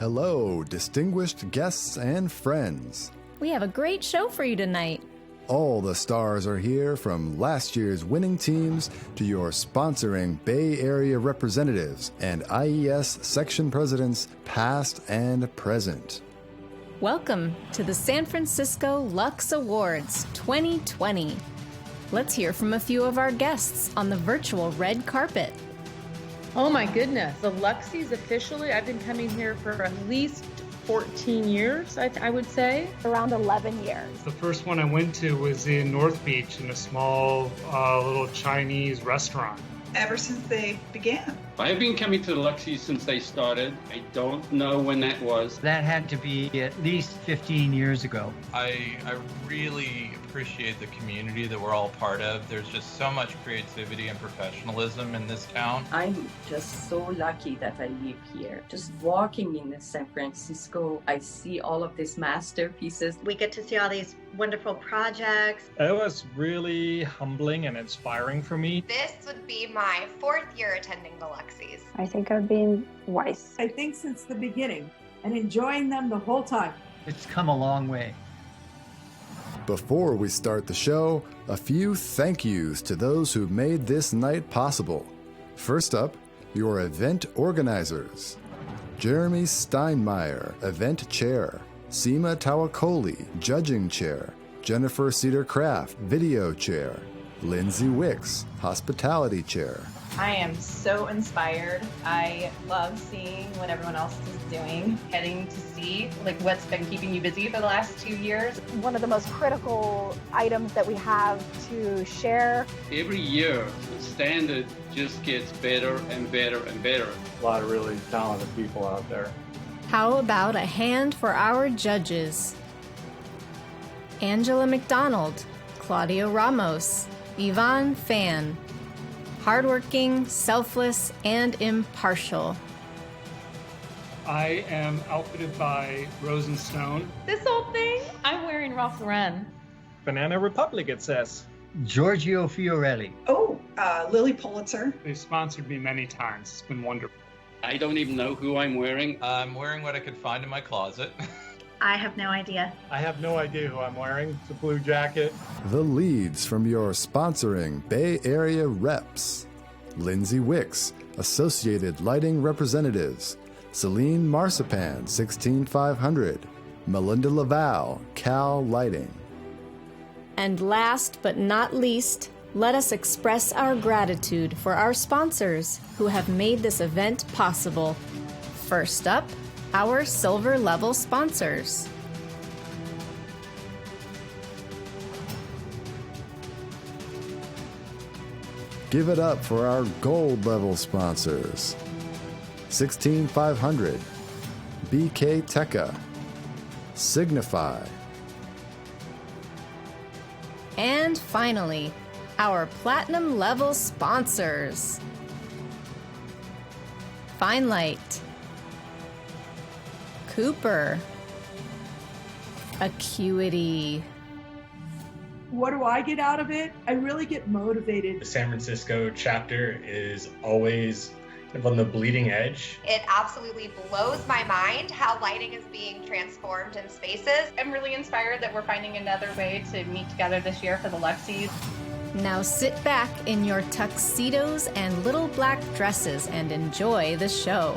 Hello, distinguished guests and friends. We have a great show for you tonight. All the stars are here, from last year's winning teams to your sponsoring Bay Area representatives and IES section presidents past and present. Welcome to the San Francisco Lux Awards 2020. Let's hear from a few of our guests on the virtual red carpet. Oh my goodness, the Luxies officially, I've been coming here for at least 14 years, I would say. Around 11 years. The first one I went to was in North Beach in a small little Chinese restaurant. Ever since they began. I've been coming to the Luxies since they started. I don't know when that was. That had to be at least 15 years ago. I really appreciate the community that we're all part of. There's just so much creativity and professionalism in this town. I'm just so lucky that I live here. Just walking in San Francisco, I see all of these masterpieces. We get to see all these wonderful projects. It was really humbling and inspiring for me. This would be my 4th year attending the Luxies. I think I've been twice. I think since the beginning and enjoying them the whole time. It's come a long way. Before we start the show, a few thank yous to those who made this night possible. First up, your event organizers. Jeremy Steinmeier, Event Chair. Seema Tawakoli, Judging Chair. Jennifer Cedar-Craft, Video Chair. Lindsay Wicks, Hospitality Chair. I am so inspired. I love seeing what everyone else is doing, getting to see what's been keeping you busy for the last 2 years. One of the most critical items that we have to share. Every year, the standard just gets better and better and better. A lot of really talented people out there. How about a hand for our judges? Angela McDonald, Claudio Ramos, Yvonne Fan. Hardworking, selfless, and impartial. I am outfitted by Rosenstone. This whole thing, I'm wearing Ralph Lauren. Banana Republic, it says. Giorgio Fiorelli. Oh, Lily Pulitzer. They've sponsored me many times. It's been wonderful. I don't even know who I'm wearing. I'm wearing what I could find in my closet. I have no idea. I have no idea who I'm wearing. It's a blue jacket. The leads from your sponsoring Bay Area reps. Lindsay Wicks, Associated Lighting Representatives. Celine Marcipan, 16500. Melinda Laval, Cal Lighting. And last but not least, let us express our gratitude for our sponsors who have made this event possible. First up, our silver level sponsors. Give it up for our gold level sponsors. 16500, BK Tekka, Signify. And finally, our platinum level sponsors. Fine Light, Cooper, Acuity. What do I get out of it? I really get motivated. The San Francisco chapter is always on the bleeding edge. It absolutely blows my mind how lighting is being transformed in spaces. I'm really inspired that we're finding another way to meet together this year for the Luxies. Now sit back in your tuxedos and little black dresses and enjoy the show.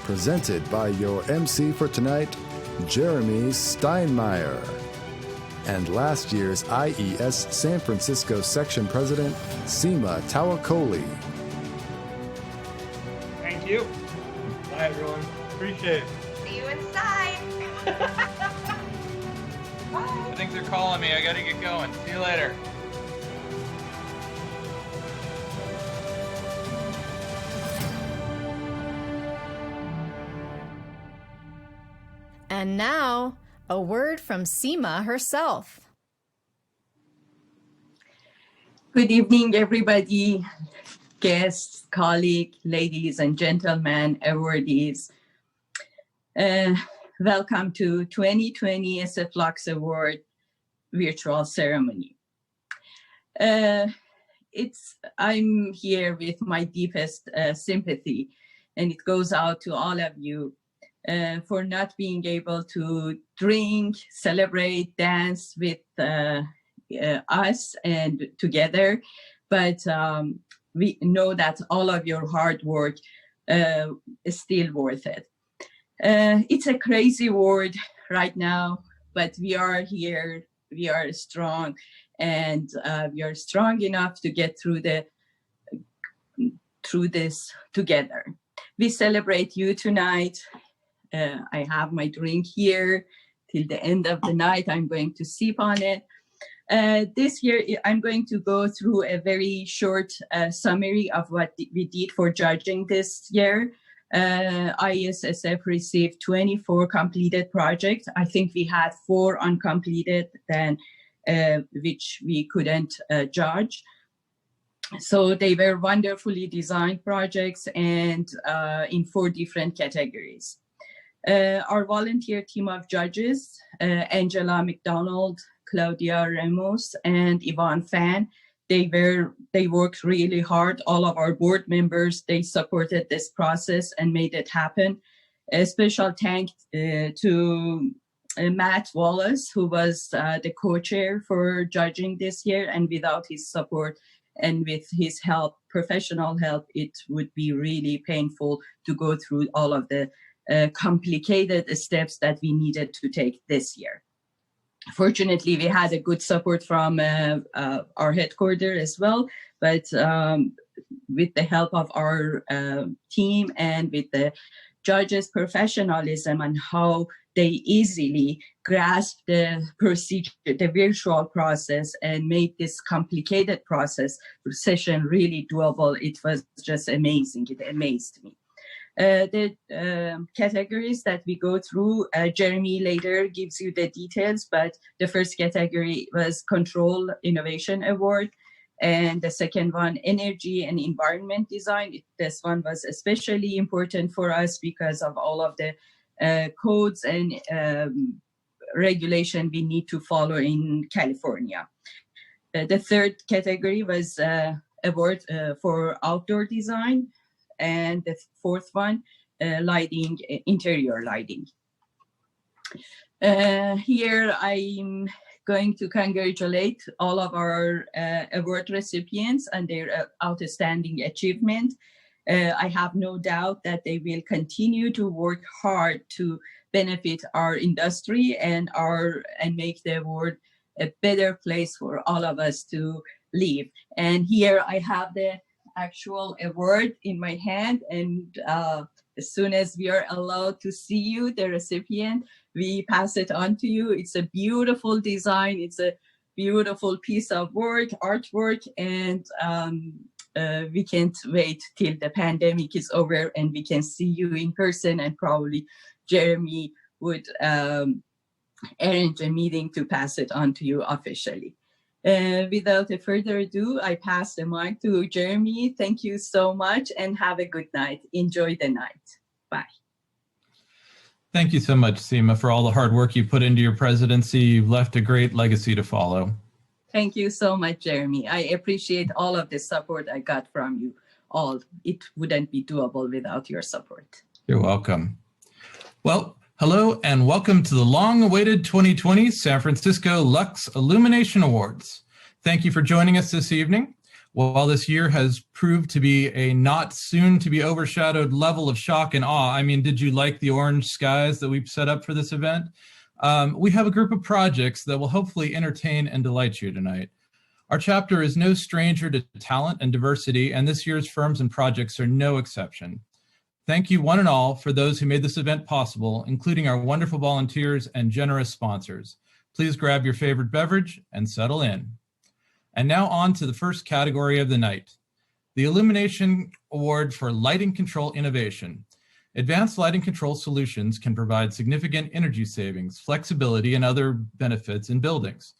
Presented by your MC for tonight, Jeremy Steinmeier. And last year's IES San Francisco Section President, Seema Tawakoli. Thank you. Bye, everyone. Appreciate it. See you inside. I think they're calling me. I gotta get going. See you later. And now, a word from Seema herself. Good evening, everybody, guests, colleagues, ladies and gentlemen, awardees. Welcome to 2020 SF Lux Award virtual ceremony. I'm here with my deepest sympathy and it goes out to all of you for not being able to drink, celebrate, dance with us and together. But we know that all of your hard work is still worth it. It's a crazy world right now, but we are here, we are strong, and we are strong enough to get through this together. We celebrate you tonight. I have my drink here till the end of the night. I'm going to sip on it. This year, I'm going to go through a very short summary of what we did for judging this year. IESSF received 24 completed projects. I think we had 4 uncompleted, then which we couldn't judge. So they were wonderfully designed projects and in 4 different categories. Our volunteer team of judges, Angela McDonald, Claudia Ramos, and Yvonne Fan, they worked really hard. All of our board members, they supported this process and made it happen. A special thanks to Matt Wallace, who was the co-chair for judging this year, and without his support and with his help, professional help, it would be really painful to go through all of the complicated steps that we needed to take this year. Fortunately, we had a good support from our headquarters as well, but with the help of our team and with the judges' professionalism and how they easily grasped the procedure, the virtual process, and made this complicated process session really doable. It was just amazing. It amazed me. The categories that we go through, Jeremy later gives you the details, but the first category was Control Innovation Award, and the second one, Energy and Environment Design. This one was especially important for us because of all of the codes and regulation we need to follow in California. The third category was award for Outdoor Design, and the fourth one, lighting, interior lighting. Here I'm going to congratulate all of our award recipients and their outstanding achievement. I have no doubt that they will continue to work hard to benefit our industry and make the world a better place for all of us to live. And here I have the actual award in my hand, and as soon as we are allowed to see you, the recipient, we pass it on to you. It's a beautiful design. It's a beautiful piece of work, artwork, and we can't wait till the pandemic is over and we can see you in person, and probably Jeremy would arrange a meeting to pass it on to you officially. Without further ado, I pass the mic to Jeremy. Thank you so much and have a good night. Enjoy the night. Bye. Thank you so much, Seema, for all the hard work you put into your presidency. You've left a great legacy to follow. Thank you so much, Jeremy. I appreciate all of the support I got from you all. It wouldn't be doable without your support. You're welcome. Well, hello and welcome to the long-awaited 2020 San Francisco Lux Illumination Awards. Thank you for joining us this evening. While this year has proved to be a not soon to be overshadowed level of shock and awe, I mean, did you like the orange skies that we've set up for this event? We have a group of projects that will hopefully entertain and delight you tonight. Our chapter is no stranger to talent and diversity, and this year's firms and projects are no exception. Thank you one and all for those who made this event possible, including our wonderful volunteers and generous sponsors. Please grab your favorite beverage and settle in. And now on to the first category of the night, the Illumination Award for Lighting Control Innovation. Advanced lighting control solutions can provide significant energy savings, flexibility, and other benefits in buildings.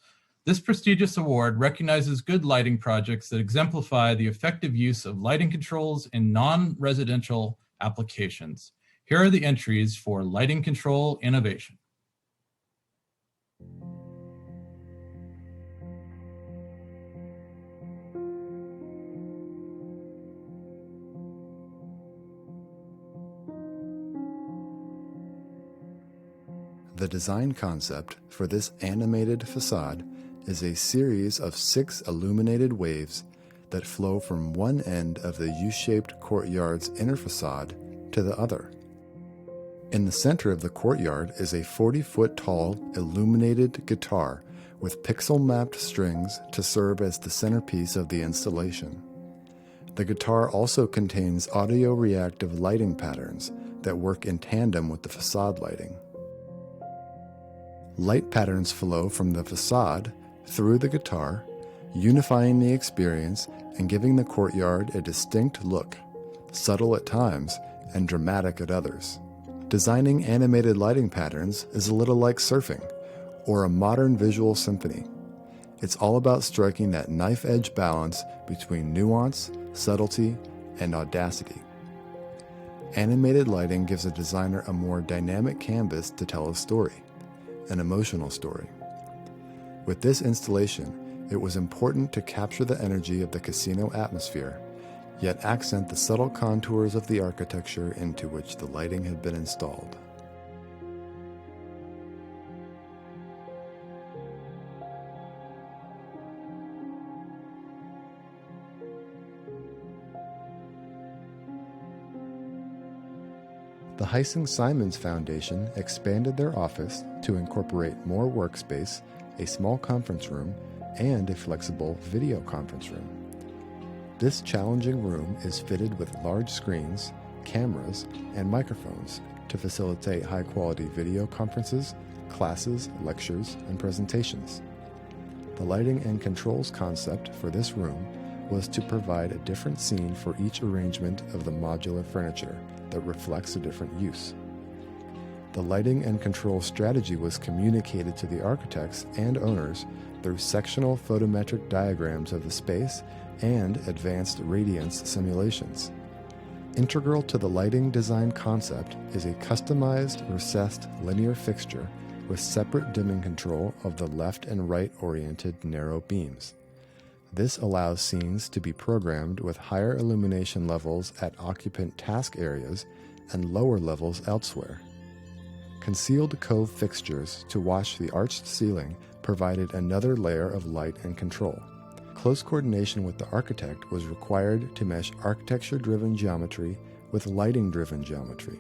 This prestigious award recognizes good lighting projects that exemplify the effective use of lighting controls in non-residential applications. Here are the entries for lighting control innovation. The design concept for this animated facade is a series of 6 illuminated waves that flow from one end of the U-shaped courtyard's inner facade to the other. In the center of the courtyard is a 40-foot tall illuminated guitar with pixel-mapped strings to serve as the centerpiece of the installation. The guitar also contains audio-reactive lighting patterns that work in tandem with the facade lighting. Light patterns flow from the facade through the guitar, unifying the experience and giving the courtyard a distinct look, subtle at times and dramatic at others. Designing animated lighting patterns is a little like surfing, or a modern visual symphony. It's all about striking that knife-edge balance between nuance, subtlety, and audacity. Animated lighting gives a designer a more dynamic canvas to tell a story, an emotional story. With this installation, it was important to capture the energy of the casino atmosphere, yet accent the subtle contours of the architecture into which the lighting had been installed. The Heising-Simons Foundation expanded their office to incorporate more workspace, a small conference room, and a flexible video conference room. This challenging room is fitted with large screens, cameras, and microphones to facilitate high-quality video conferences, classes, lectures, and presentations. The lighting and controls concept for this room was to provide a different scene for each arrangement of the modular furniture that reflects a different use. The lighting and control strategy was communicated to the architects and owners through sectional photometric diagrams of the space and advanced radiance simulations. Integral to the lighting design concept is a customized recessed linear fixture with separate dimming control of the left and right oriented narrow beams. This allows scenes to be programmed with higher illumination levels at occupant task areas and lower levels elsewhere. Concealed cove fixtures to watch the arched ceiling provided another layer of light and control. Close coordination with the architect was required to mesh architecture-driven geometry with lighting-driven geometry.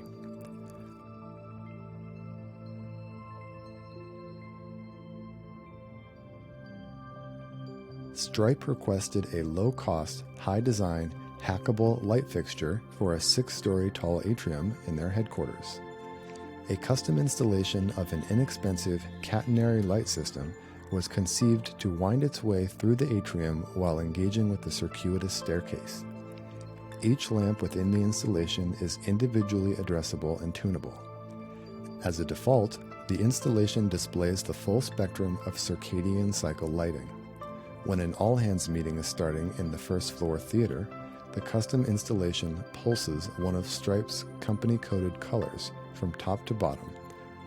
Stripe requested a low-cost, high-design, hackable light fixture for a 6-story tall atrium in their headquarters. A custom installation of an inexpensive catenary light system was conceived to wind its way through the atrium while engaging with the circuitous staircase. Each lamp within the installation is individually addressable and tunable. As a default, the installation displays the full spectrum of circadian cycle lighting. When an all-hands meeting is starting in the first-floor theater, the custom installation pulses one of Stripe's company-coded colors from top to bottom,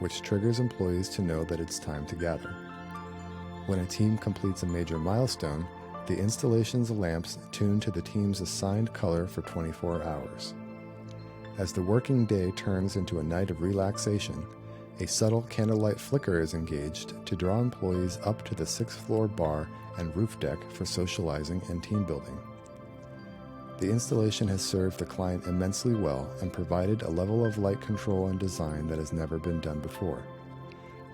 which triggers employees to know that it's time to gather. When a team completes a major milestone, the installation's lamps tune to the team's assigned color for 24 hours. As the working day turns into a night of relaxation, a subtle candlelight flicker is engaged to draw employees up to the 6th-floor bar and roof deck for socializing and team building. The installation has served the client immensely well and provided a level of light control and design that has never been done before.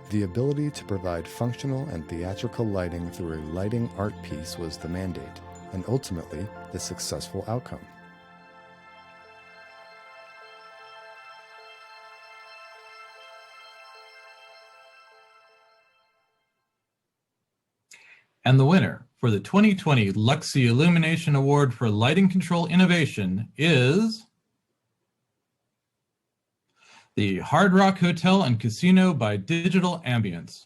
The ability to provide functional and theatrical lighting through a lighting art piece was the mandate, and ultimately the successful outcome. And the winner for the 2020 Lux Illumination Award for Lighting Control Innovation is the Hard Rock Hotel and Casino by Digital Ambience.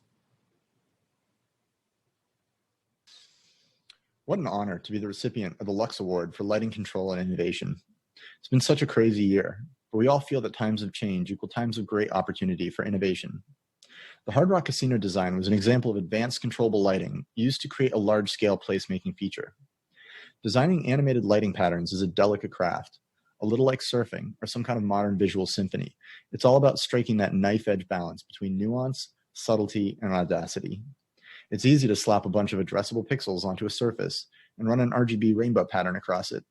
What an honor to be the recipient of the Lux Award for Lighting Control and Innovation. It's been such a crazy year, but we all feel that times of change equal times of great opportunity for innovation. The Hard Rock Casino design was an example of advanced controllable lighting used to create a large-scale placemaking feature. Designing animated lighting patterns is a delicate craft. a little like surfing or some kind of modern visual symphony. It's all about striking that knife-edge balance between nuance, subtlety, and audacity. It's easy to slap a bunch of addressable pixels onto a surface and run an RGB rainbow pattern across it.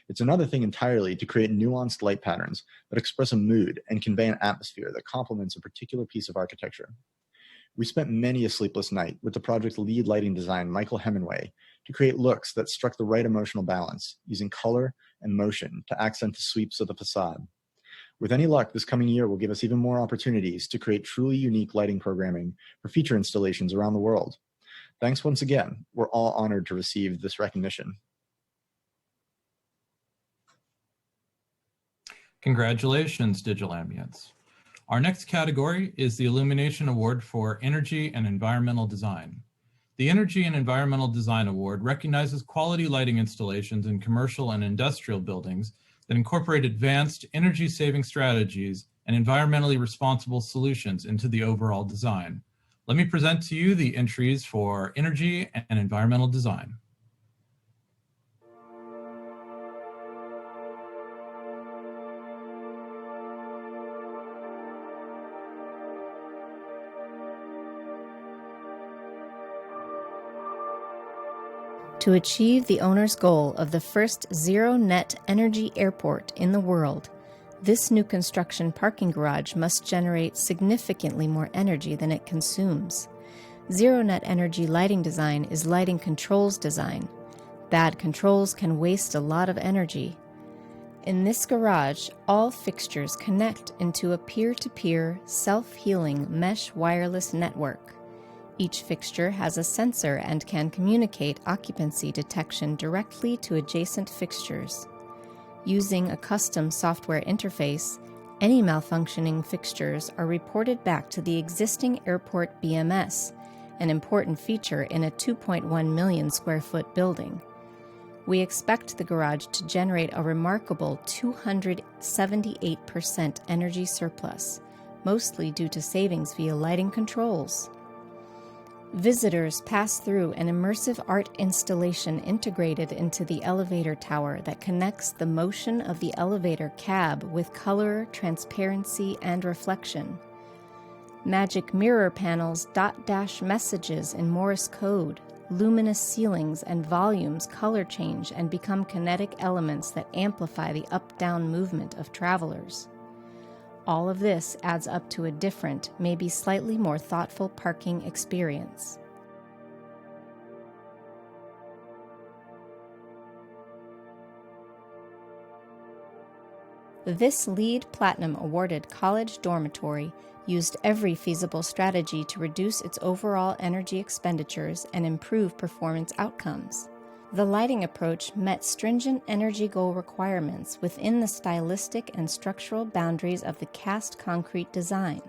It's another thing entirely to create nuanced light patterns that express a mood and convey an atmosphere that complements a particular piece of architecture. We spent many a sleepless night with the project's lead lighting design, Michael Hemingway, to create looks that struck the right emotional balance, using color and motion to accent the sweeps of the facade. With any luck, this coming year will give us even more opportunities to create truly unique lighting programming for feature installations around the world. Thanks once again. We're all honored to receive this recognition. Congratulations, Digital Ambience. Our next category is the Illumination Award for Energy and Environmental Design. The Energy and Environmental Design Award recognizes quality lighting installations in commercial and industrial buildings that incorporate advanced energy-saving strategies and environmentally responsible solutions into the overall design. Let me present to you the entries for Energy and Environmental Design. To achieve the owner's goal of the first zero-net energy airport in the world, this new construction parking garage must generate significantly more energy than it consumes. Zero-net energy lighting design is lighting controls design. Bad controls can waste a lot of energy. In this garage, all fixtures connect into a peer-to-peer, self-healing mesh wireless network. Each fixture has a sensor and can communicate occupancy detection directly to adjacent fixtures. Using a custom software interface, any malfunctioning fixtures are reported back to the existing airport BMS, an important feature in a 2.1 million square foot building. We expect the garage to generate a remarkable 278% energy surplus, mostly due to savings via lighting controls. Visitors pass through an immersive art installation integrated into the elevator tower that connects the motion of the elevator cab with color, transparency, and reflection. Magic mirror panels dot-dash messages in Morse code, luminous ceilings and volumes color change and become kinetic elements that amplify the up-down movement of travelers. All of this adds up to a different, maybe slightly more thoughtful parking experience. This LEED Platinum awarded college dormitory used every feasible strategy to reduce its overall energy expenditures and improve performance outcomes. The lighting approach met stringent energy goal requirements within the stylistic and structural boundaries of the cast concrete design.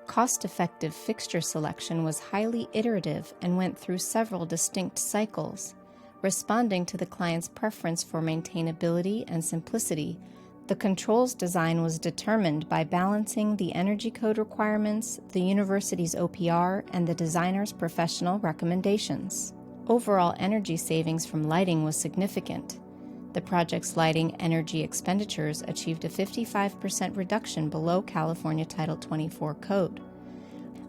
Cost-effective fixture selection was highly iterative and went through several distinct cycles. Responding to the client's preference for maintainability and simplicity, the controls design was determined by balancing the energy code requirements, the university's OPR, and the designer's professional recommendations. Overall energy savings from lighting was significant. The project's lighting energy expenditures achieved a 55% reduction below California Title 24 code.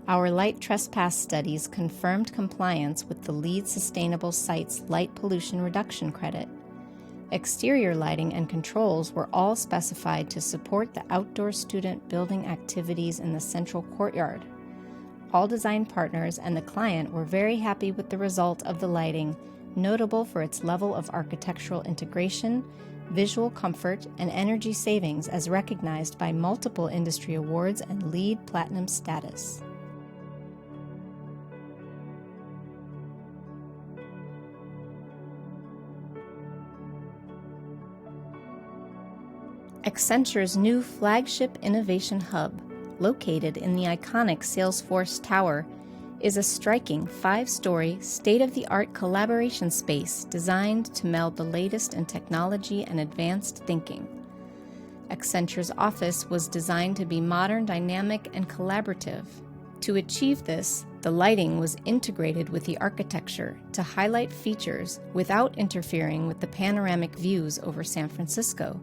Our light trespass studies confirmed compliance with the LEED Sustainable Sites Light Pollution Reduction Credit. Exterior lighting and controls were all specified to support the outdoor student building activities in the central courtyard. All design partners and the client were very happy with the result of the lighting, notable for its level of architectural integration, visual comfort, and energy savings as recognized by multiple industry awards and LEED Platinum status. Accenture's new flagship innovation hub, located in the iconic Salesforce Tower, is a striking 5-story, state-of-the-art collaboration space designed to meld the latest in technology and advanced thinking. Accenture's office was designed to be modern, dynamic, and collaborative. To achieve this, The lighting was integrated with the architecture to highlight features without interfering with the panoramic views over San Francisco.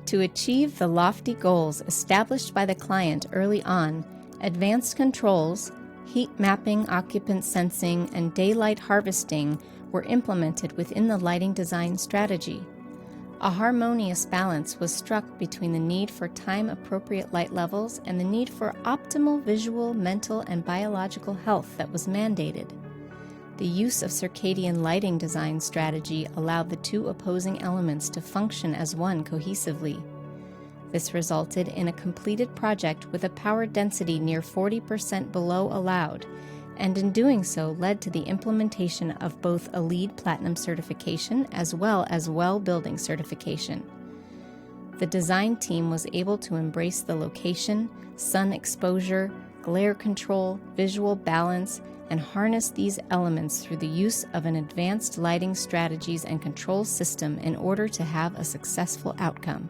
To achieve the lofty goals established by the client early on, advanced controls, heat mapping, occupant sensing, and daylight harvesting were implemented within the lighting design strategy. A harmonious balance was struck between the need for time-appropriate light levels and the need for optimal visual, mental, and biological health that was mandated. The use of circadian lighting design strategy allowed the two opposing elements to function as one cohesively. This resulted in a completed project with a power density near 40% below allowed, and in doing so led to the implementation of both a LEED Platinum certification as well as WELL Building certification. The design team was able to embrace the location, sun exposure, glare control, visual balance, and harness these elements through the use of an advanced lighting strategies and control system in order to have a successful outcome.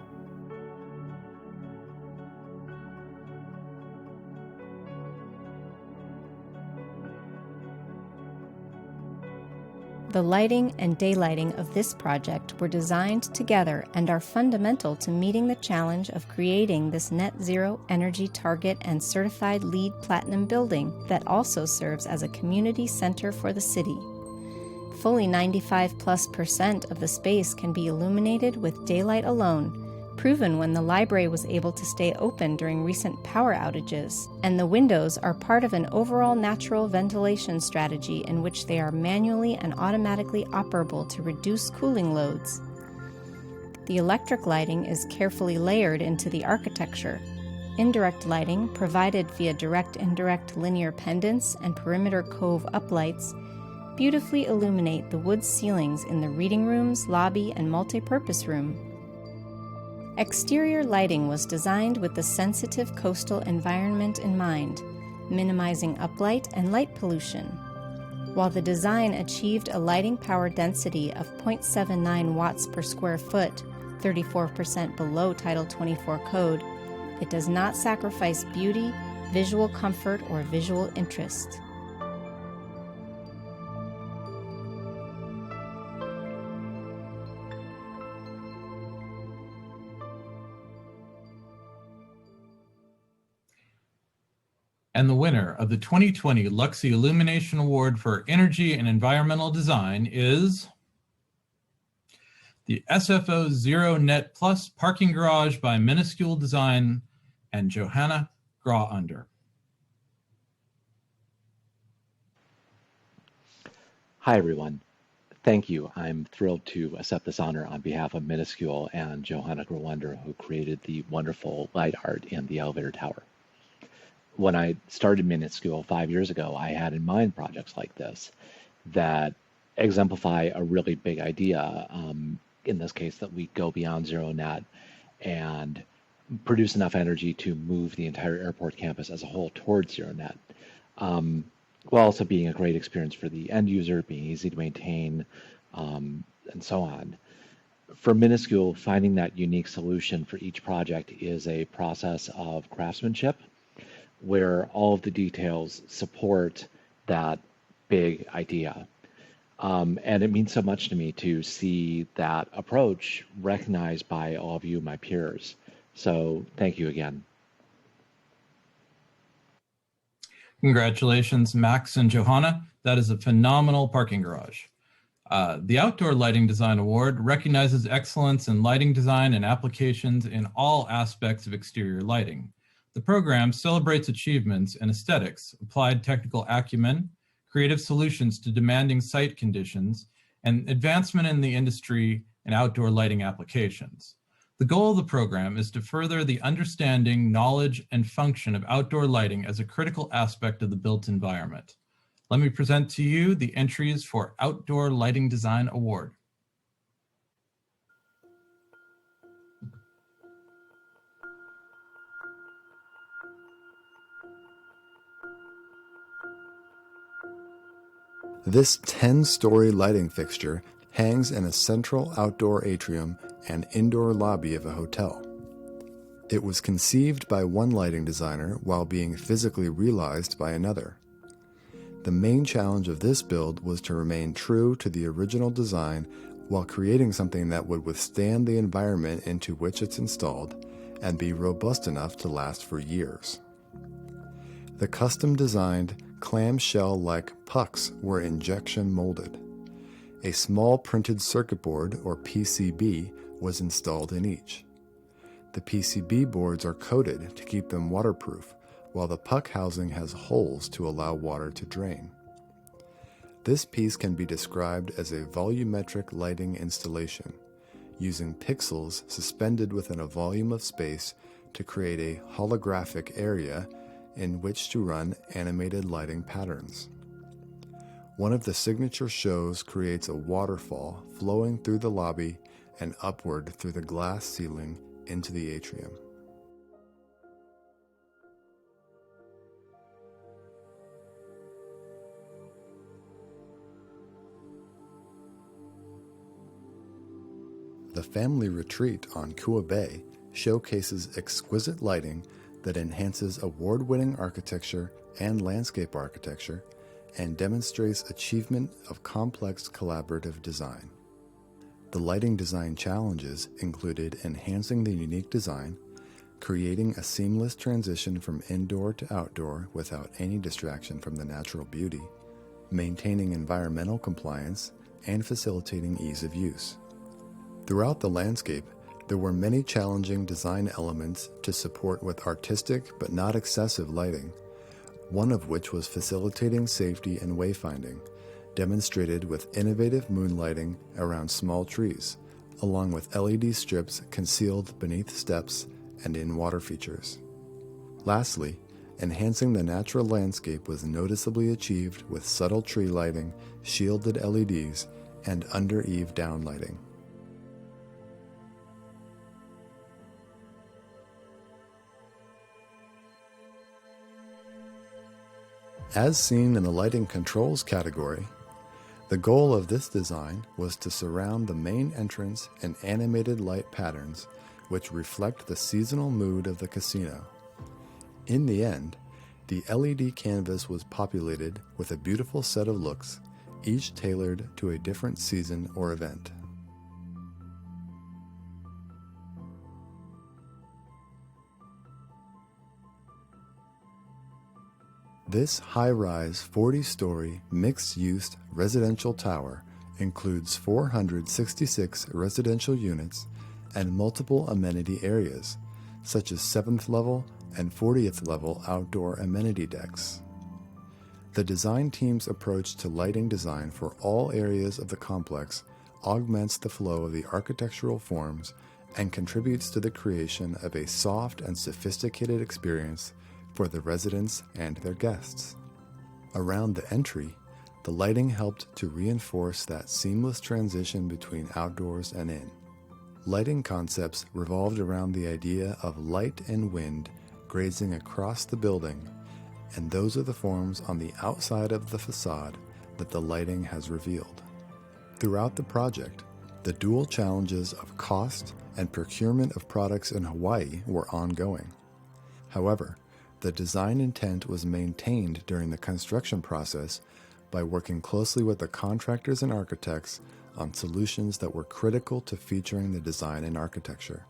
The lighting and daylighting of this project were designed together and are fundamental to meeting the challenge of creating this net zero energy target and certified LEED Platinum building that also serves as a community center for the city. Fully 95+% of the space can be illuminated with daylight alone, proven when the library was able to stay open during recent power outages, and the windows are part of an overall natural ventilation strategy in which they are manually and automatically operable to reduce cooling loads. The electric lighting is carefully layered into the architecture. Indirect lighting, provided via direct-indirect linear pendants and perimeter cove uplights, beautifully illuminate the wood ceilings in the reading rooms, lobby, and multipurpose room. Exterior lighting was designed with the sensitive coastal environment in mind, minimizing uplight and light pollution. While the design achieved a lighting power density of 0.79 watts per square foot, 34% below Title 24 code, it does not sacrifice beauty, visual comfort, or visual interest. And the winner of the 2020 Lux Illumination Award for Energy and Environmental Design is the SFO Zero Net Plus Parking Garage by Minuscule Design and Johanna Grauunder. Hi, everyone. Thank you. I'm thrilled to accept this honor on behalf of Minuscule and Johanna Grauunder, who created the wonderful light art in the elevator tower. When I started Minuscule 5 years ago, I had in mind projects like this that exemplify a really big idea, in this case, that we go beyond zero net and produce enough energy to move the entire airport campus as a whole towards zero net, while also being a great experience for the end user, being easy to maintain, and so on. For Minuscule, finding that unique solution for each project is a process of craftsmanship, where all of the details support that big idea. And it means so much to me to see that approach recognized by all of you, my peers. So thank you again. Congratulations, Max and Johanna. That is a phenomenal parking garage. The Outdoor Lighting Design Award recognizes excellence in lighting design and applications in all aspects of exterior lighting. The program celebrates achievements in aesthetics, applied technical acumen, creative solutions to demanding site conditions, and advancement in the industry and outdoor lighting applications. The goal of the program is to further the understanding, knowledge, and function of outdoor lighting as a critical aspect of the built environment. Let me present to you the entries for Outdoor Lighting Design Award. This 10-story lighting fixture hangs in a central outdoor atrium and indoor lobby of a hotel. It was conceived by one lighting designer while being physically realized by another. The main challenge of this build was to remain true to the original design while creating something that would withstand the environment into which it's installed and be robust enough to last for years. The custom-designed clamshell-like pucks were injection molded. A small printed circuit board, or PCB, was installed in each. The PCB boards are coated to keep them waterproof, while the puck housing has holes to allow water to drain. This piece can be described as a volumetric lighting installation, using pixels suspended within a volume of space to create a holographic area in which to run animated lighting patterns. One of the signature shows creates a waterfall flowing through the lobby and upward through the glass ceiling into the atrium. The family retreat on Kua Bay showcases exquisite lighting that enhances award-winning architecture and landscape architecture and demonstrates achievement of complex collaborative design. The lighting design challenges included enhancing the unique design, creating a seamless transition from indoor to outdoor without any distraction from the natural beauty, maintaining environmental compliance, and facilitating ease of use. Throughout the landscape, there were many challenging design elements to support with artistic but not excessive lighting, one of which was facilitating safety and wayfinding, demonstrated with innovative moonlighting around small trees, along with LED strips concealed beneath steps and in water features. Lastly, enhancing the natural landscape was noticeably achieved with subtle tree lighting, shielded LEDs, and under-eave downlighting. As seen in the lighting controls category, the goal of this design was to surround the main entrance in animated light patterns which reflect the seasonal mood of the casino. In the end, the LED canvas was populated with a beautiful set of looks, each tailored to a different season or event. This high-rise 40-story mixed-use residential tower includes 466 residential units and multiple amenity areas, such as 7th level and 40th level outdoor amenity decks. The design team's approach to lighting design for all areas of the complex augments the flow of the architectural forms and contributes to the creation of a soft and sophisticated experience for the residents and their guests. Around the entry, the lighting helped to reinforce that seamless transition between outdoors and in. Lighting concepts revolved around the idea of light and wind grazing across the building, and those are the forms on the outside of the facade that the lighting has revealed. Throughout the project, the dual challenges of cost and procurement of products in Hawaii were ongoing. However, the design intent was maintained during the construction process by working closely with the contractors and architects on solutions that were critical to featuring the design and architecture.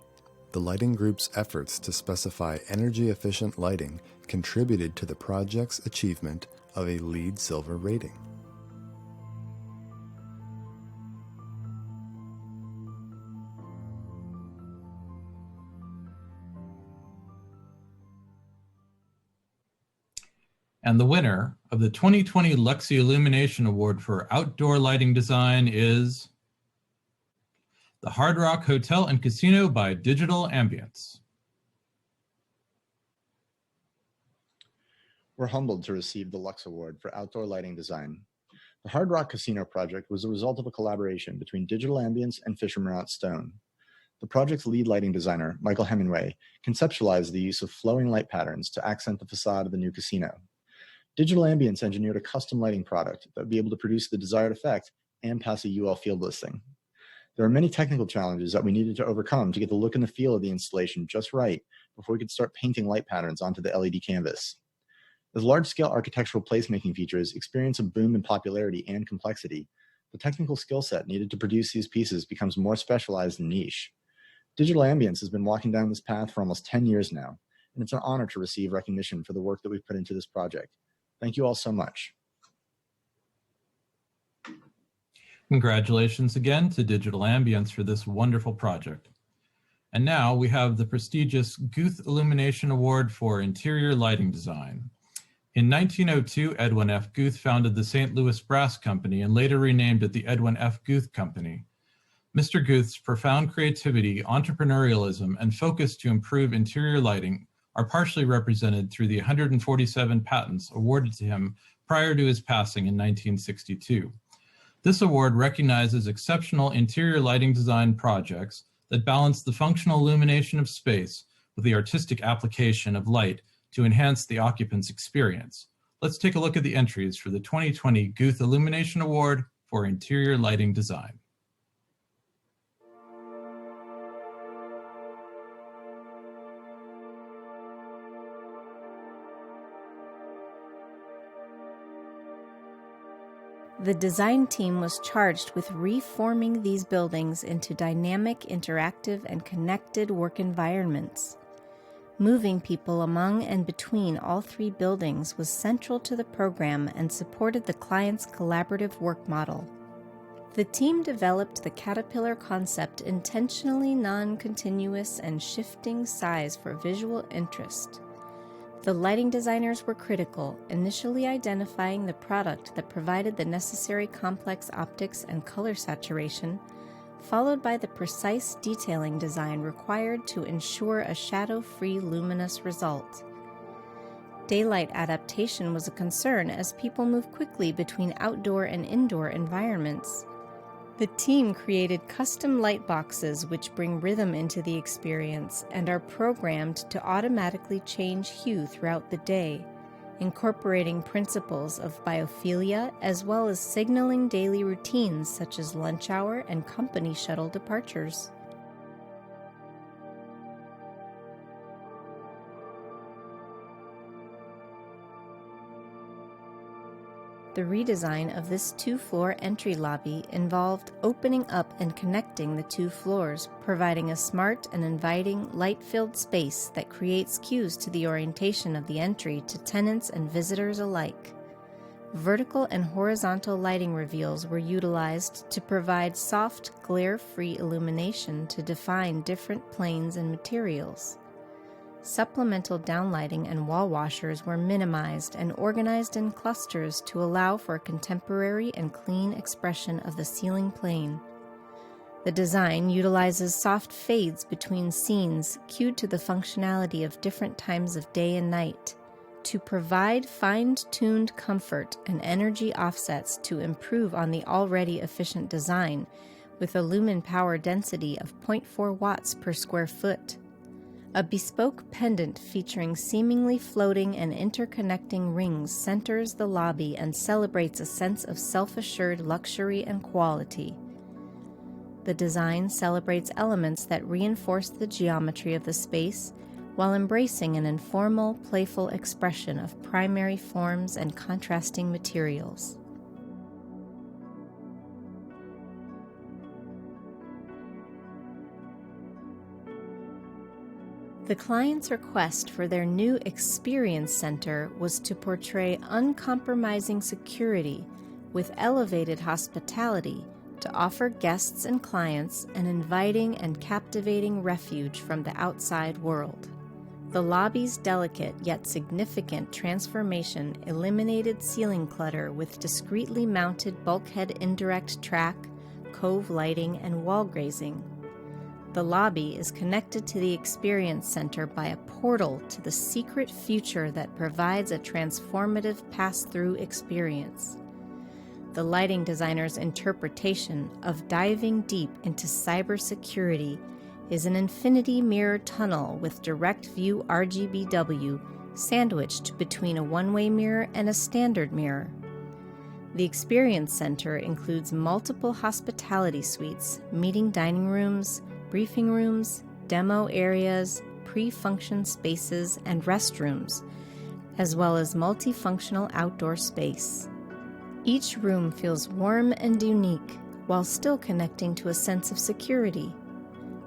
The lighting group's efforts to specify energy-efficient lighting contributed to the project's achievement of a LEED Silver rating. And the winner of the 2020 Luxy Illumination Award for Outdoor Lighting Design is the Hard Rock Hotel and Casino by Digital Ambience. We're humbled to receive the Lux Award for Outdoor Lighting Design. The Hard Rock Casino project was the result of a collaboration between Digital Ambience and Fisher Murat Stone. The project's lead lighting designer, Michael Hemingway, conceptualized the use of flowing light patterns to accent the facade of the new casino. Digital Ambience engineered a custom lighting product that would be able to produce the desired effect and pass a UL field listing. There are many technical challenges that we needed to overcome to get the look and the feel of the installation just right before we could start painting light patterns onto the LED canvas. As large-scale architectural placemaking features experience a boom in popularity and complexity, the technical skill set needed to produce these pieces becomes more specialized and niche. Digital Ambience has been walking down this path for almost 10 years now, and it's an honor to receive recognition for the work that we've put into this project. Thank you all so much. Congratulations again to Digital Ambience for this wonderful project. And now we have the prestigious Guth Illumination Award for Interior Lighting Design. In 1902, Edwin F. Guth founded the St. Louis Brass Company and later renamed it the Edwin F. Guth Company. Mr. Guth's profound creativity, entrepreneurialism, and focus to improve interior lighting are partially represented through the 147 patents awarded to him prior to his passing in 1962. This award recognizes exceptional interior lighting design projects that balance the functional illumination of space with the artistic application of light to enhance the occupant's experience. Let's take a look at the entries for the 2020 Guth Illumination Award for Interior Lighting Design. The design team was charged with reforming these buildings into dynamic, interactive, and connected work environments. Moving people among and between all three buildings was central to the program and supported the client's collaborative work model. The team developed the Caterpillar concept intentionally non-continuous and shifting size for visual interest. The lighting designers were critical, initially identifying the product that provided the necessary complex optics and color saturation, followed by the precise detailing design required to ensure a shadow-free luminous result. Daylight adaptation was a concern as people move quickly between outdoor and indoor environments. The team created custom light boxes which bring rhythm into the experience and are programmed to automatically change hue throughout the day, incorporating principles of biophilia as well as signaling daily routines such as lunch hour and company shuttle departures. The redesign of this two-floor entry lobby involved opening up and connecting the two floors, providing a smart and inviting, light-filled space that creates cues to the orientation of the entry to tenants and visitors alike. Vertical and horizontal lighting reveals were utilized to provide soft, glare-free illumination to define different planes and materials. Supplemental downlighting and wall washers were minimized and organized in clusters to allow for a contemporary and clean expression of the ceiling plane. The design utilizes soft fades between scenes cued to the functionality of different times of day and night to provide fine-tuned comfort and energy offsets to improve on the already efficient design with a lumen power density of 0.4 watts per square foot. A bespoke pendant featuring seemingly floating and interconnecting rings centers the lobby and celebrates a sense of self-assured luxury and quality. The design celebrates elements that reinforce the geometry of the space while embracing an informal, playful expression of primary forms and contrasting materials. The client's request for their new Experience Center was to portray uncompromising security with elevated hospitality to offer guests and clients an inviting and captivating refuge from the outside world. The lobby's delicate yet significant transformation eliminated ceiling clutter with discreetly mounted bulkhead indirect track, cove lighting, and wall grazing. The lobby is connected to the Experience Center by a portal to the secret future that provides a transformative pass-through experience. The lighting designer's interpretation of diving deep into cybersecurity is an infinity mirror tunnel with direct view RGBW sandwiched between a one-way mirror and a standard mirror. The Experience Center includes multiple hospitality suites, meeting dining rooms, briefing rooms, demo areas, pre-function spaces, and restrooms, as well as multifunctional outdoor space. Each room feels warm and unique, while still connecting to a sense of security.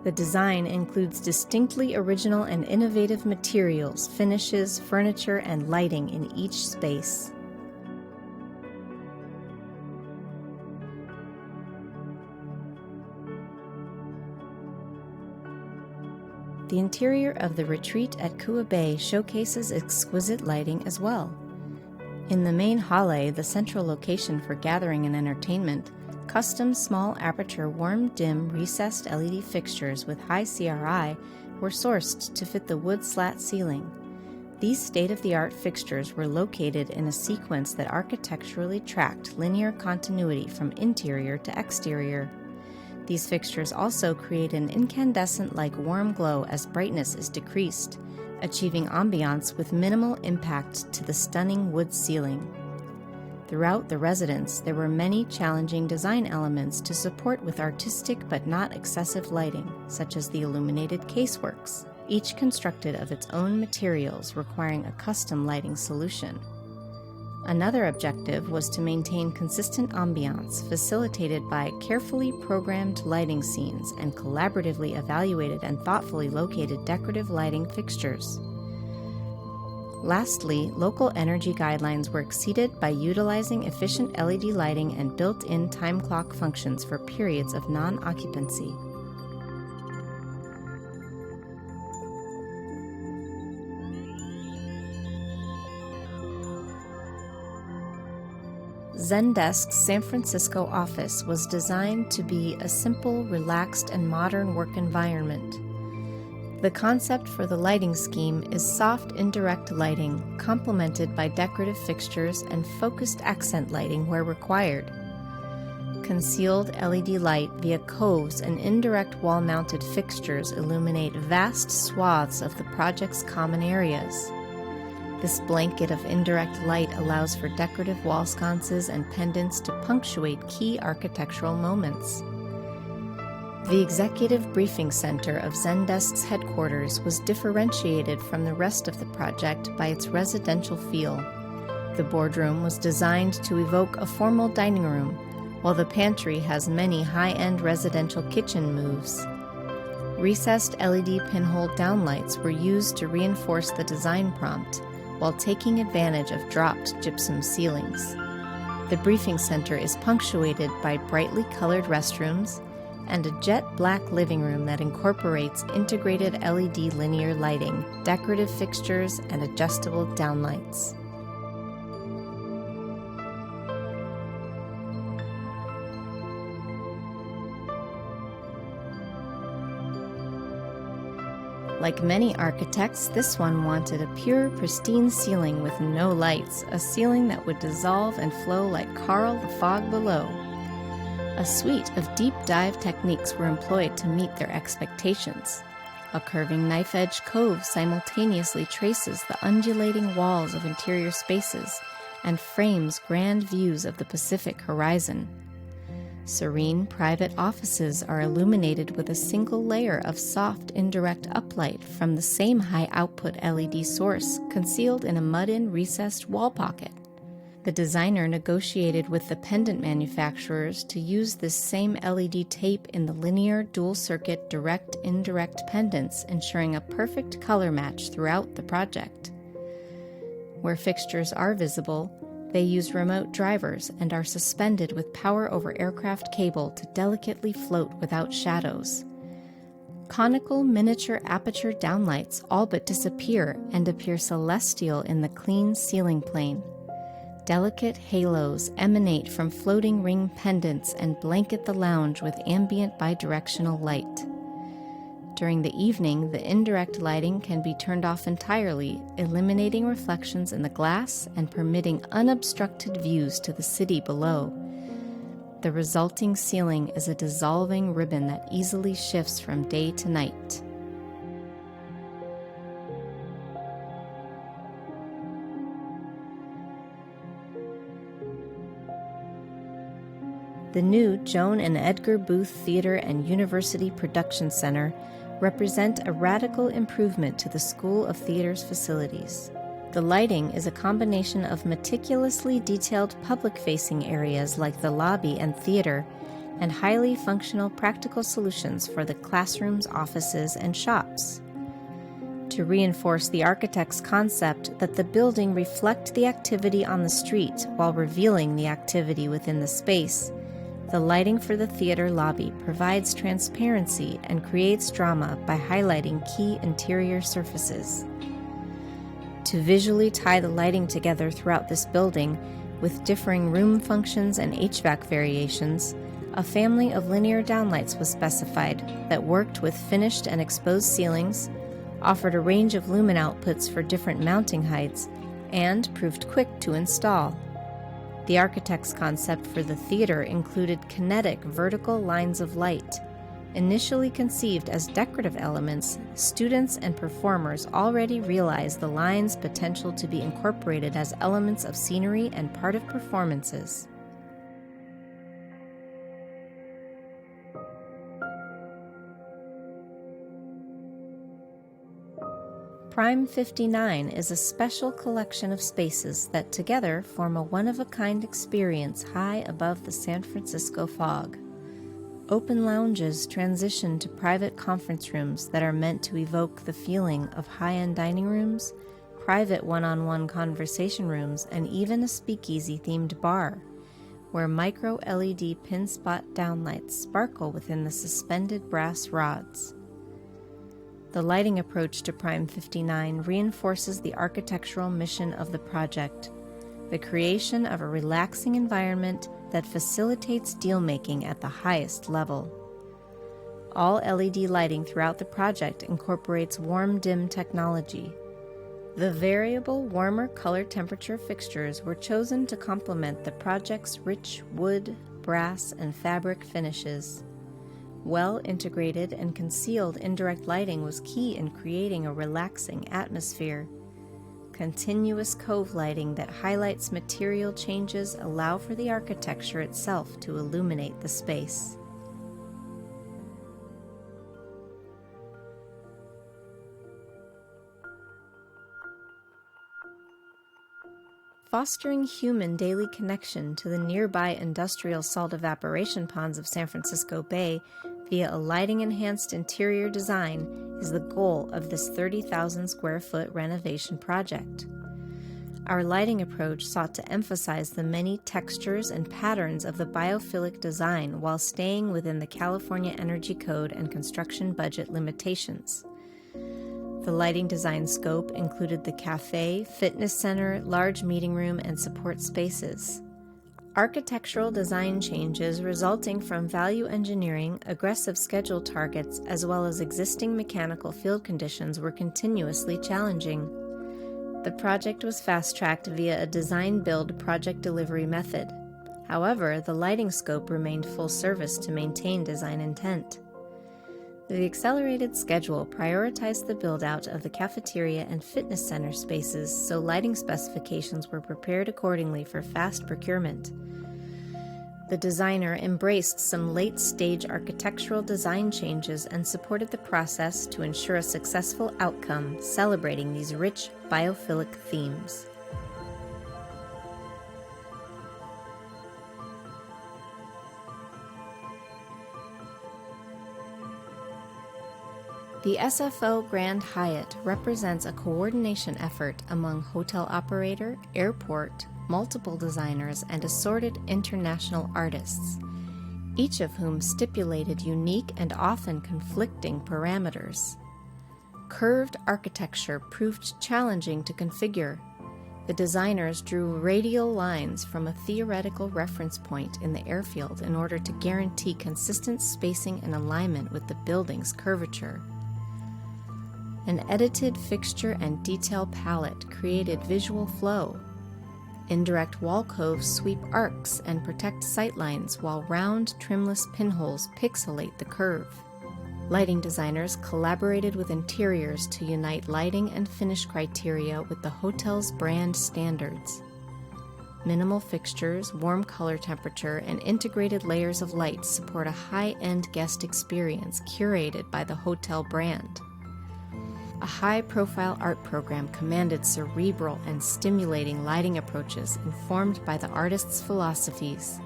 The design includes distinctly original and innovative materials, finishes, furniture, and lighting in each space. The interior of the retreat at Kua Bay showcases exquisite lighting as well. In the main hale, the central location for gathering and entertainment, custom small aperture warm dim recessed LED fixtures with high CRI were sourced to fit the wood slat ceiling. These state-of-the-art fixtures were located in a sequence that architecturally tracked linear continuity from interior to exterior. These fixtures also create an incandescent-like warm glow as brightness is decreased, achieving ambiance with minimal impact to the stunning wood ceiling. Throughout the residence, there were many challenging design elements to support with artistic but not excessive lighting, such as the illuminated caseworks, each constructed of its own materials requiring a custom lighting solution. Another objective was to maintain consistent ambiance facilitated by carefully programmed lighting scenes and collaboratively evaluated and thoughtfully located decorative lighting fixtures. Lastly, local energy guidelines were exceeded by utilizing efficient LED lighting and built-in time clock functions for periods of non-occupancy. Zendesk's San Francisco office was designed to be a simple, relaxed, and modern work environment. The concept for the lighting scheme is soft indirect lighting, complemented by decorative fixtures and focused accent lighting where required. Concealed LED light via coves and indirect wall-mounted fixtures illuminate vast swaths of the project's common areas. This blanket of indirect light allows for decorative wall sconces and pendants to punctuate key architectural moments. The Executive Briefing Center of Zendesk's headquarters was differentiated from the rest of the project by its residential feel. The boardroom was designed to evoke a formal dining room, while the pantry has many high-end residential kitchen moves. Recessed LED pinhole downlights were used to reinforce the design prompt, while taking advantage of dropped gypsum ceilings. The briefing center is punctuated by brightly colored restrooms and a jet black living room that incorporates integrated LED linear lighting, decorative fixtures, and adjustable downlights. Like many architects, this one wanted a pure, pristine ceiling with no lights, a ceiling that would dissolve and flow like Carl the Fog below. A suite of deep dive techniques were employed to meet their expectations. A curving knife-edge cove simultaneously traces the undulating walls of interior spaces and frames grand views of the Pacific horizon. Serene private offices are illuminated with a single layer of soft indirect uplight from the same high-output LED source concealed in a mud-in recessed wall pocket. The designer negotiated with the pendant manufacturers to use this same LED tape in the linear dual-circuit direct-indirect pendants, ensuring a perfect color match throughout the project. Where fixtures are visible, they use remote drivers and are suspended with power over aircraft cable to delicately float without shadows. Conical miniature aperture downlights all but disappear and appear celestial in the clean ceiling plane. Delicate halos emanate from floating ring pendants and blanket the lounge with ambient bidirectional light. During the evening, the indirect lighting can be turned off entirely, eliminating reflections in the glass and permitting unobstructed views to the city below. The resulting ceiling is a dissolving ribbon that easily shifts from day to night. The new Joan and Edgar Booth Theater and University Production Center represent a radical improvement to the School of Theater's facilities. The lighting is a combination of meticulously detailed public-facing areas like the lobby and theater, and highly functional practical solutions for the classrooms, offices, and shops. To reinforce the architect's concept that the building reflect the activity on the street while revealing the activity within the space, the lighting for the theater lobby provides transparency and creates drama by highlighting key interior surfaces. To visually tie the lighting together throughout this building, with differing room functions and HVAC variations, a family of linear downlights was specified that worked with finished and exposed ceilings, offered a range of lumen outputs for different mounting heights, and proved quick to install. The architect's concept for the theater included kinetic vertical lines of light. Initially conceived as decorative elements, students and performers already realize the lines' potential to be incorporated as elements of scenery and part of performances. Prime 59 is a special collection of spaces that together form a one-of-a-kind experience high above the San Francisco fog. Open lounges transition to private conference rooms that are meant to evoke the feeling of high-end dining rooms, private one-on-one conversation rooms, and even a speakeasy-themed bar, where micro-LED pin spot downlights sparkle within the suspended brass rods. The lighting approach to Prime 59 reinforces the architectural mission of the project, the creation of a relaxing environment that facilitates deal-making at the highest level. All LED lighting throughout the project incorporates warm dim technology. The variable warmer color temperature fixtures were chosen to complement the project's rich wood, brass, and fabric finishes. Well-integrated and concealed indirect lighting was key in creating a relaxing atmosphere. Continuous cove lighting that highlights material changes allow for the architecture itself to illuminate the space. Fostering human daily connection to the nearby industrial salt evaporation ponds of San Francisco Bay via a lighting-enhanced interior design is the goal of this 30,000 square foot renovation project. Our lighting approach sought to emphasize the many textures and patterns of the biophilic design while staying within the California Energy Code and construction budget limitations. The lighting design scope included the cafe, fitness center, large meeting room, and support spaces. Architectural design changes resulting from value engineering, aggressive schedule targets, as well as existing mechanical field conditions were continuously challenging. The project was fast-tracked via a design-build project delivery method. However, the lighting scope remained full service to maintain design intent. The accelerated schedule prioritized the build-out of the cafeteria and fitness center spaces, so lighting specifications were prepared accordingly for fast procurement. The designer embraced some late-stage architectural design changes and supported the process to ensure a successful outcome, celebrating these rich biophilic themes. The SFO Grand Hyatt represents a coordination effort among hotel operator, airport, multiple designers, and assorted international artists, each of whom stipulated unique and often conflicting parameters. Curved architecture proved challenging to configure. The designers drew radial lines from a theoretical reference point in the airfield in order to guarantee consistent spacing and alignment with the building's curvature. An edited fixture and detail palette created visual flow. Indirect wall coves sweep arcs and protect sightlines, while round, trimless pinholes pixelate the curve. Lighting designers collaborated with interiors to unite lighting and finish criteria with the hotel's brand standards. Minimal fixtures, warm color temperature, and integrated layers of light support a high-end guest experience curated by the hotel brand. a high-profile art program commanded cerebral and stimulating lighting approaches informed by the artist's philosophies.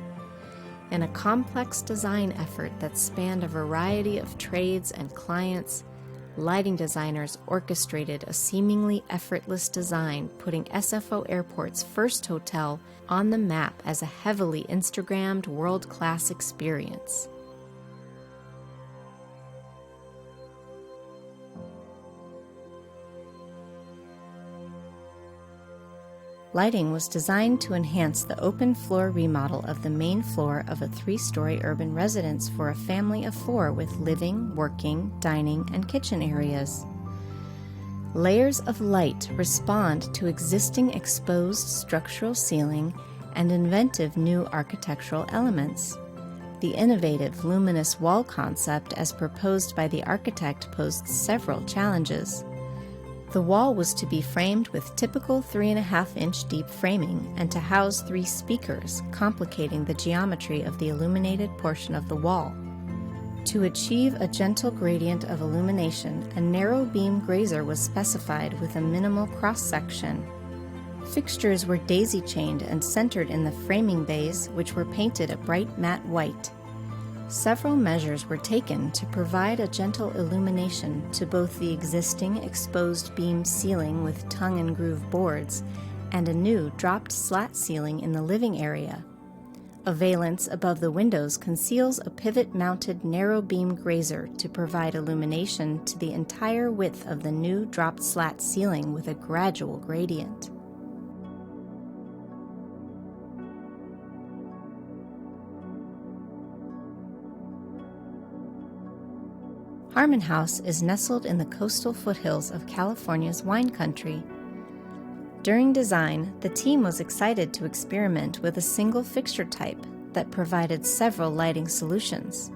In a complex design effort that spanned a variety of trades and clients, lighting designers orchestrated a seemingly effortless design, putting SFO Airport's first hotel on the map as a heavily Instagrammed world-class experience. Lighting was designed to enhance the open floor remodel of the main floor of a 3-story urban residence for a family of 4 with living, working, dining, and kitchen areas. Layers of light respond to existing exposed structural ceiling and inventive new architectural elements. The innovative luminous wall concept as proposed by the architect posed several challenges. The wall was to be framed with typical 3.5-inch deep framing and to house 3 speakers, complicating the geometry of the illuminated portion of the wall. To achieve a gentle gradient of illumination, a narrow beam grazer was specified with a minimal cross-section. Fixtures were daisy-chained and centered in the framing bays, which were painted a bright matte white. Several measures were taken to provide a gentle illumination to both the existing exposed beam ceiling with tongue and groove boards and a new dropped slat ceiling in the living area. A valance above the windows conceals a pivot-mounted narrow beam grazer to provide illumination to the entire width of the new dropped slat ceiling with a gradual gradient. Harmon House is nestled in the coastal foothills of California's wine country. During design, the team was excited to experiment with a single fixture type that provided several lighting solutions.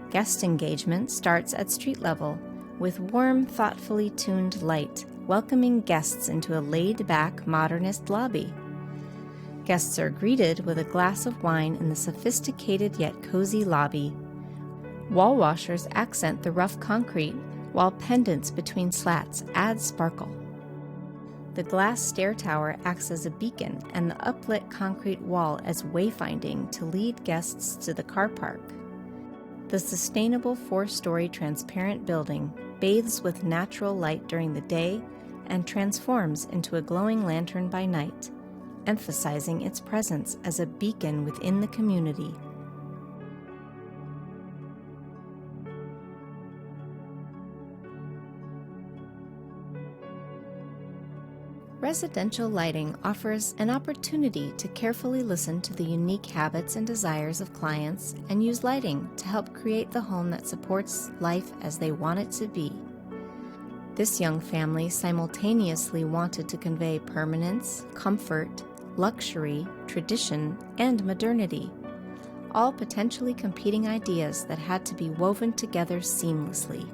Guest engagement starts at street level, with warm, thoughtfully tuned light, welcoming guests into a laid-back, modernist lobby. Guests are greeted with a glass of wine in the sophisticated yet cozy lobby. Wall washers accent the rough concrete, while pendants between slats add sparkle. The glass stair tower acts as a beacon and the uplit concrete wall as wayfinding to lead guests to the car park. The sustainable 4-story transparent building bathes with natural light during the day and transforms into a glowing lantern by night, emphasizing its presence as a beacon within the community. Residential lighting offers an opportunity to carefully listen to the unique habits and desires of clients and use lighting to help create the home that supports life as they want it to be. This young family simultaneously wanted to convey permanence, comfort, luxury, tradition, and modernity, all potentially competing ideas that had to be woven together seamlessly.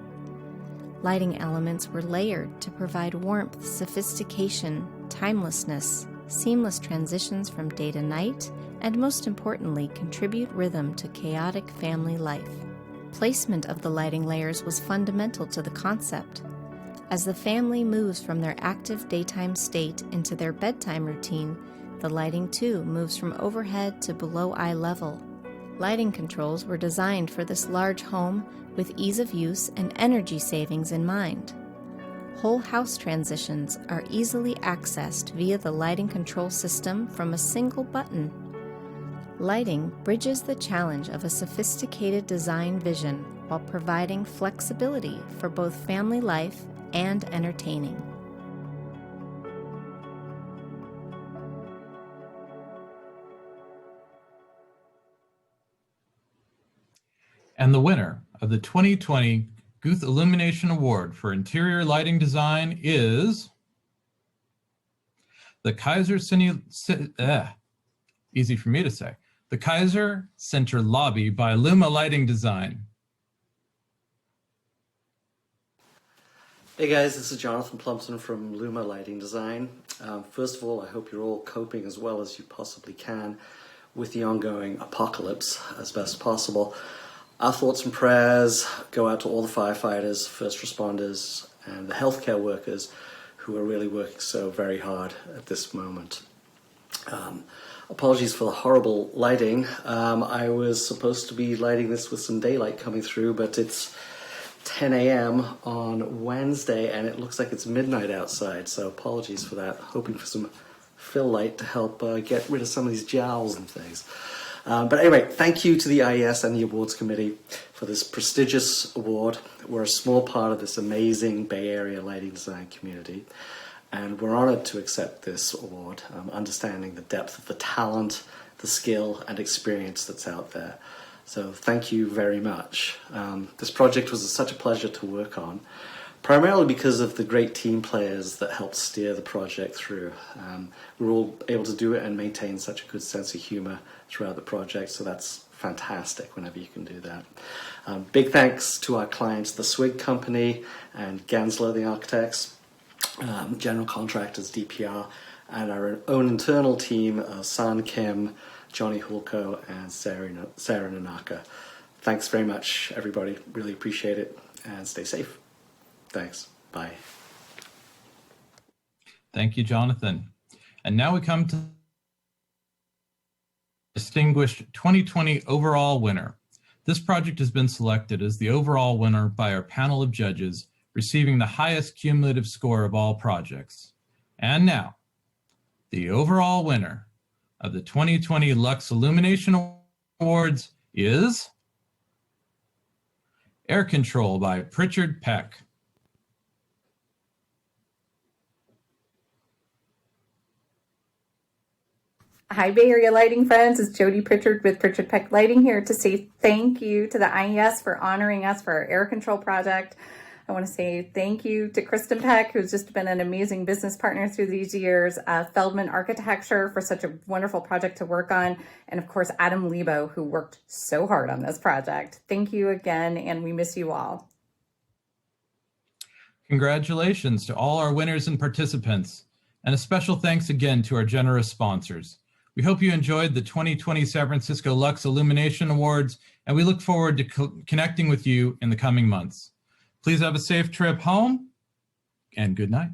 Lighting elements were layered to provide warmth, sophistication, timelessness, seamless transitions from day to night, and most importantly, contribute rhythm to chaotic family life. Placement of the lighting layers was fundamental to the concept. As the family moves from their active daytime state into their bedtime routine, the lighting too moves from overhead to below eye level. Lighting controls were designed for this large home with ease of use and energy savings in mind. Whole house transitions are easily accessed via the lighting control system from a single button. Lighting bridges the challenge of a sophisticated design vision while providing flexibility for both family life and entertaining. And the winner of the 2020 Guth Illumination Award for Interior Lighting Design is the Kaiser easy for me to say, the Kaiser Center Lobby by Luma Lighting Design. Hey guys, this is Jonathan Plumpton from Luma Lighting Design. First of all, I hope you're all coping as well as you possibly can with the ongoing apocalypse as best possible. Our thoughts and prayers go out to all the firefighters, first responders, and the healthcare workers who are really working so very hard at this moment. Apologies for the horrible lighting. I was supposed to be lighting this with some daylight coming through, but it's 10 a.m. on Wednesday and it looks like it's midnight outside, so apologies for that. Hoping for some fill light to help get rid of some of these jowls and things. But anyway, thank you to the IES and the awards committee for this prestigious award. We're a small part of this amazing Bay Area lighting design community, and we're honored to accept this award, understanding the depth of the talent, the skill and experience that's out there. So thank you very much. This project was such a pleasure to work on, primarily because of the great team players that helped steer the project through. We were all able to do it and maintain such a good sense of humor throughout the project, so that's fantastic whenever you can do that. Big thanks to our clients, the Swig Company and Gansler, the architects, general contractors, DPR, and our own internal team, San Kim, Johnny Hulko, and Sarah Nanaka. Thanks very much, everybody. Really appreciate it, and stay safe. Thanks. Bye. Thank you, Jonathan. And now we come to distinguished 2020 overall winner. This project has been selected as the overall winner by our panel of judges, receiving the highest cumulative score of all projects. And now, the overall winner of the 2020 Lux Illumination Awards is Air Control by Pritchard Peck. Hi, Bay Area lighting friends. It's Jody Pritchard with Pritchard Peck Lighting here to say thank you to the IES for honoring us for our air control project. I want to say thank you to Kristen Peck, who's just been an amazing business partner through these years, Feldman Architecture for such a wonderful project to work on, and of course, Adam Lebo, who worked so hard on this project. Thank you again, and we miss you all. Congratulations to all our winners and participants, and a special thanks again to our generous sponsors. We hope you enjoyed the 2020 San Francisco Lux Illumination Awards, and we look forward to connecting with you in the coming months. Please have a safe trip home, and good night.